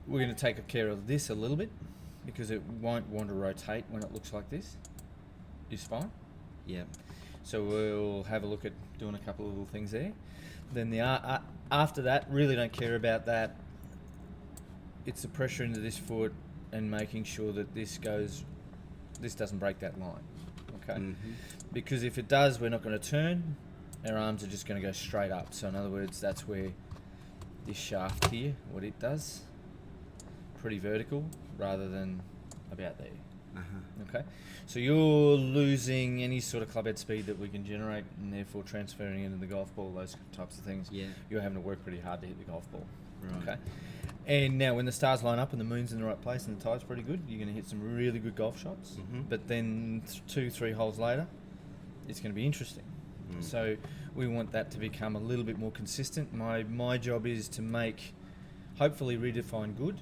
we're going to take care of this a little bit because it won't want to rotate when it looks like this. Your spine. Yeah. So we'll have a look at doing a couple of little things there. Then after that, really don't care about that. It's the pressure into this foot and making sure that this doesn't break that line. Okay? Mm-hmm. Because if it does, we're not going to turn. Our arms are just going to go straight up. So in other words, that's where this shaft here, what it does, pretty vertical rather than about there. Uh-huh. Okay, so you're losing any sort of club head speed that we can generate, and therefore transferring it into the golf ball, those types of things. Yeah. You're having to work pretty hard to hit the golf ball. Right. Okay, and now when the stars line up and the moon's in the right place and the tide's pretty good, you're going to hit some really good golf shots. Mm-hmm. But then 2-3 holes later, it's going to be interesting. Mm. So we want that to become a little bit more consistent. My job is to hopefully redefine good,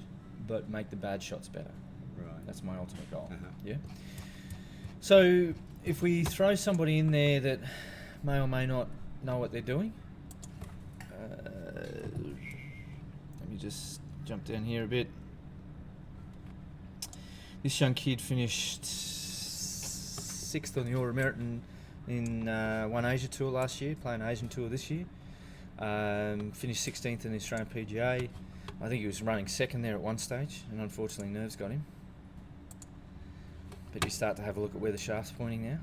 but make the bad shots better. Right. That's my ultimate goal. Uh-huh. Yeah. So if we throw somebody in there that may or may not know what they're doing, let me just jump down here a bit. This young kid finished 6th on the All-American in One Asia Tour last year, playing Asian Tour this year. Finished 16th in the Australian PGA. I think he was running second there at one stage, and unfortunately nerves got him. But you start to have a look at where the shaft's pointing now.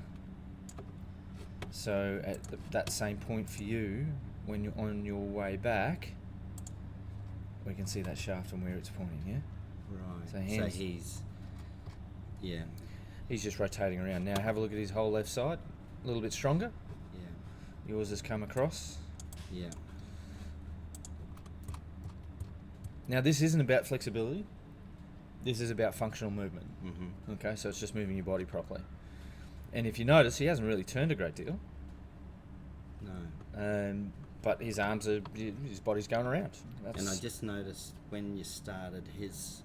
So at that same point for you, when you're on your way back, we can see that shaft and where it's pointing, yeah? Right. So hands- He's just rotating around. Now have a look at his whole left side, a little bit stronger. Yeah. Yours has come across. Yeah. Now this isn't about flexibility. This is about functional movement. Mm-hmm. Okay, so it's just moving your body properly. And if you notice, he hasn't really turned a great deal. No. But his body's going around. And I just noticed when you started, his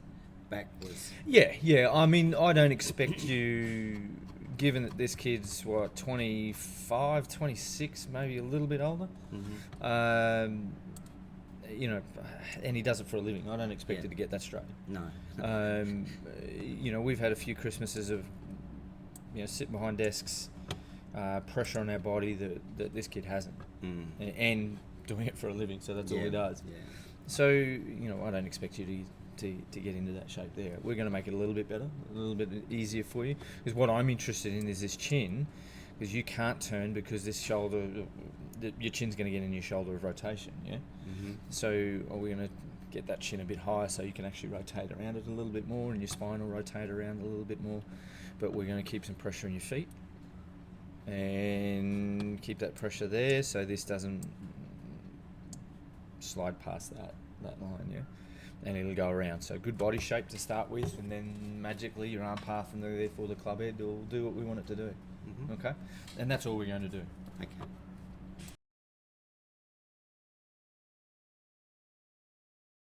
back was... Yeah. I mean, I don't expect you, given that this kid's, 25, 26, maybe a little bit older, Mm-hmm. And he does it for a living. I don't expect Yeah. you to get that straight. No. We've had a few Christmases of, sitting behind desks, pressure on our body that this kid hasn't, and doing it for a living. So that's all he does. Yeah. So I don't expect you to get into that shape there. We're going to make it a little bit better, a little bit easier for you. Because what I'm interested in is this chin, because you can't turn because this shoulder, your chin's going to get in your shoulder of rotation. Yeah. Mm-hmm. So are we going to get that chin a bit higher so you can actually rotate around it a little bit more, and your spine will rotate around a little bit more. But we're going to keep some pressure on your feet and keep that pressure there so this doesn't slide past that line, yeah. And it'll go around. So good body shape to start with, and then magically your arm path and therefore the club head will do what we want it to do. Mm-hmm. Okay? And that's all we're going to do. Okay.